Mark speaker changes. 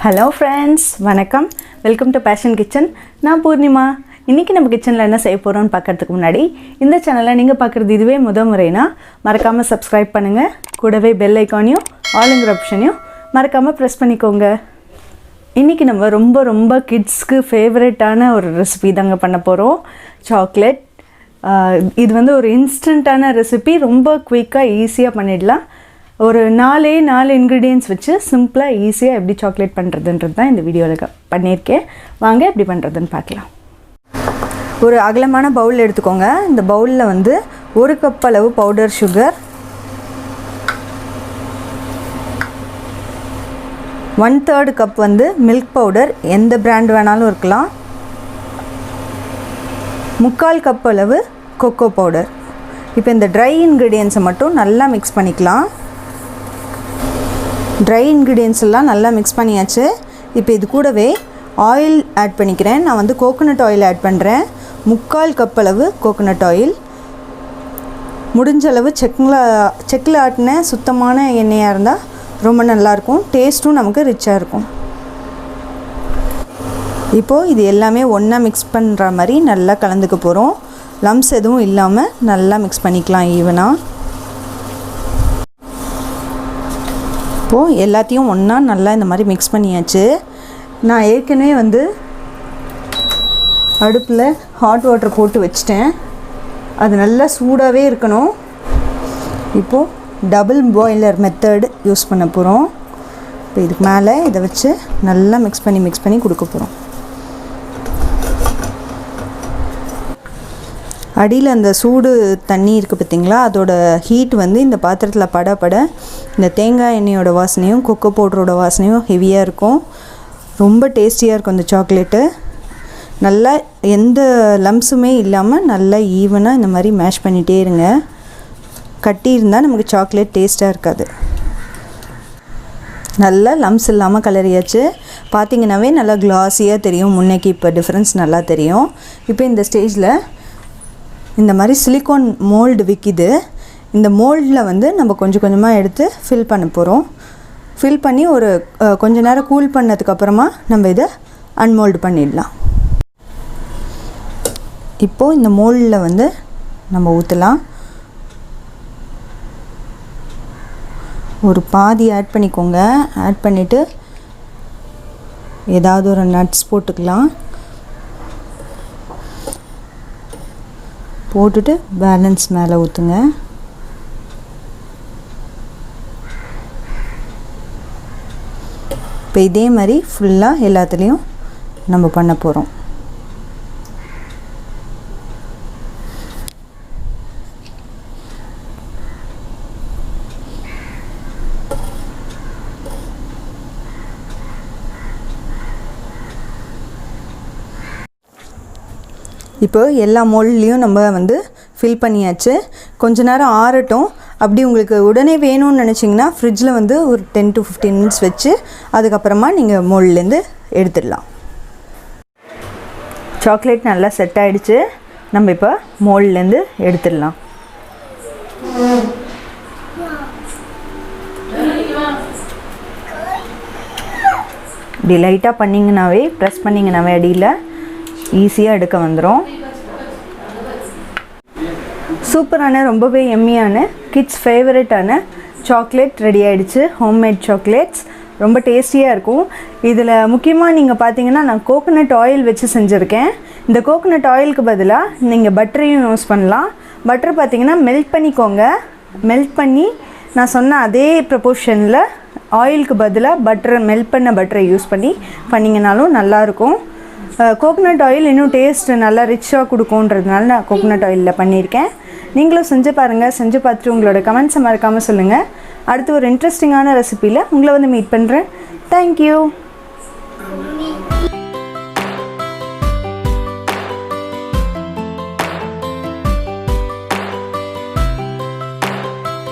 Speaker 1: Hello friends, வணக்கம். Welcome to Passion Kitchen. நான் பூர்ணிமா. இன்னைக்கு நம்ம கிச்சன்ல என்ன செய்ய போறோம்னு பார்க்கிறதுக்கு முன்னாடி இந்த சேனலை நீங்க பார்க்கிறது இதுவே முதல் முறைனா மறக்காம subscribe பண்ணுங்க. கூடவே bell icon-ஐயும் ஆல்ங்கிற ஆப்ஷனையும் மறக்காம press பண்ணிக்கோங்க. இன்னைக்கு நம்ம ரொம்ப கிட்ஸ்க்கு ஃபேவரட்டான ஒரு ரெசிபி தாங்க பண்ண போறோம். சாக்லேட். இது வந்து ஒரு இன்ஸ்டன்ட்டான ரெசிபி, ரொம்ப குயிக்கா ஈஸியா பண்ணிடலாம். ஒரு 4 இன்கிரிடியன்ட்ஸ் வச்சு சிம்பிளாக ஈஸியாக எப்படி சாக்லேட் பண்ணுறதுன்றது தான் இந்த வீடியோவில் பண்ணியிருக்கேன். வாங்க எப்படி பண்ணுறதுன்னு பார்க்கலாம். ஒரு அகலமான பவுல் எடுத்துக்கோங்க. இந்த பவுலில் வந்து 1 கப் அளவு பவுடர் சுகர், 1/3 கப் வந்து மில்க் பவுடர், எந்த பிராண்ட் வேணாலும் இருக்கலாம், 3/4 கப் அளவு கொக்கோ பவுடர். இப்போ இந்த ட்ரை இன்க்ரீடியன்ஸை மட்டும் நல்லா மிக்ஸ் பண்ணிக்கலாம். ட்ரை இன்க்ரீடியன்ஸ் எல்லாம் நல்லா மிக்ஸ் பண்ணியாச்சு. இப்போ இது கூடவே ஆயில் ஆட் பண்ணிக்கிறேன். நான் வந்து கோகோனட் ஆயில் ஆட் பண்ணுறேன். 3/4 கப் அளவு கோகோனட் ஆயில். முடிஞ்ச அளவு செக்கில் ஆட்டின சுத்தமான எண்ணெயாக இருந்தால் ரொம்ப நல்லாயிருக்கும், டேஸ்ட்டும் நமக்கு ரிச்சாக இருக்கும். இப்போது இது எல்லாமே ஒன்றா மிக்ஸ் பண்ணுற மாதிரி நல்லா கலந்துக்க போகிறோம். லம்ஸ் எதுவும் இல்லாமல் நல்லா மிக்ஸ் பண்ணிக்கலாம் ஈவனாக. இப்போது எல்லாத்தையும் ஒன்றா நல்லா இந்த மாதிரி மிக்ஸ் பண்ணியாச்சு. நான் ஏற்கனவே வந்து அடுப்பில் ஹாட் வாட்டர் போட்டு வச்சிட்டேன். அது நல்லா சூடாகவே இருக்கணும். இப்போது டபுள் பாய்லர் மெத்தட் யூஸ் பண்ண போகிறோம். இப்போ இதுக்கு மேலே இதை வச்சு நல்லா மிக்ஸ் பண்ணி கொடுக்க போகிறோம். அடியில் அந்த சூடு தண்ணி இருக்குது பார்த்திங்களா, அதோட ஹீட் வந்து இந்த பாத்திரத்தில் பட இந்த தேங்காய் எண்ணெயோட வாசனையும் கொக்கோ பவுடரோட வாசனையும் ஹெவியாக இருக்கும். ரொம்ப டேஸ்டியாக இருக்கும் இந்த சாக்லேட்டு. நல்லா எந்த லம்ஸுமே இல்லாமல் நல்லா ஈவனாக இந்த மாதிரி மேஷ் பண்ணிகிட்டே இருங்க. கட்டி இருந்தால் நமக்கு சாக்லேட் டேஸ்ட்டாக இருக்காது. நல்லா லம்ஸ் இல்லாமல் கலரியாச்சு. பார்த்திங்கனாவே நல்லா கிளாஸியாக தெரியும். முன்னைக்கு இப்போ டிஃப்ரென்ஸ் நல்லா தெரியும். இப்போ இந்த ஸ்டேஜில் இந்த மாதிரி சிலிக்கான் மோல்டு விற்கிது. இந்த மோல்டில் வந்து நம்ம கொஞ்சம் கொஞ்சமாக எடுத்து ஃபில் பண்ண போகிறோம். ஃபில் பண்ணி ஒரு கொஞ்ச நேரம் கூல் பண்ணதுக்கப்புறமா நம்ம இதை அன்மோல்டு பண்ணிடலாம். இப்போது இந்த மோல்டில் வந்து நம்ம ஊற்றலாம். ஒரு பாதி ஆட் பண்ணிக்கோங்க. ஆட் பண்ணிவிட்டு ஏதாவது ஒரு நட்ஸ் போட்டுக்கலாம். போட்டுட்டு பேலன்ஸ் மேலே ஊற்றுங்க. இப்போ இதே மாதிரி ஃபுல்லாக எல்லாத்துலேயும் நம்ம பண்ண போகிறோம். இப்போ எல்லா மோல்ட்லேயும் நம்ம வந்து ஃபில் பண்ணியாச்சு. கொஞ்ச நேரம் ஆறட்டும். அப்படி உங்களுக்கு உடனே வேணும்னு நினச்சிங்கன்னா ஃப்ரிட்ஜில் வந்து ஒரு 10 to 15 minutes வச்சு அதுக்கப்புறமா நீங்கள் மோல்ட்லேருந்து எடுத்துடலாம். சாக்லேட் நல்லா செட் ஆகிடுச்சு. நம்ம இப்போ மோல்ட்லேருந்து எடுத்துடலாம். இப்படி லைட்டாக பண்ணிங்கனாவே ப்ரெஸ் பண்ணிங்கனாவே அடியில் ஈஸியாக எடுக்க வந்துடும். சூப்பரான ரொம்பவே எம்மியான கிட்ஸ் ஃபேவரட்டான சாக்லேட் ரெடி ஆகிடுச்சு. ஹோம்மேட் சாக்லேட்ஸ் ரொம்ப டேஸ்டியாக இருக்கும். இதில் முக்கியமாக நீங்கள் பார்த்தீங்கன்னா நான் கோகோனட் ஆயில் வச்சு செஞ்சுருக்கேன். இந்த கோகோனட் ஆயிலுக்கு பதிலாக நீங்கள் பட்டரையும் யூஸ் பண்ணலாம். பட்டர் பார்த்தீங்கன்னா மெல்ட் பண்ணிக்கோங்க. மெல்ட் பண்ணி நான் சொன்ன அதே ப்ரொபோர்ஷனில் ஆயிலுக்கு பதிலாக பட்டரை மெல்ட் பண்ண பட்டரை யூஸ் பண்ணிங்கனாலும் நல்லாயிருக்கும். கோகோனட் ஆயில் இன்னும் டேஸ்ட் நல்லா ரிச்சாக கொடுக்குன்றதுனால நான் கோகோனட் ஆயிலில் பண்ணியிருக்கேன். நீங்களும் செஞ்சு பாருங்கள். செஞ்சு பார்த்துட்டு உங்களோட கமெண்ட்ஸை மறக்காமல் சொல்லுங்கள். அடுத்து ஒரு இன்ட்ரெஸ்டிங்கான ரெசிபியில் உங்களை வந்து மீட் பண்ணுறேன். தேங்க்யூ.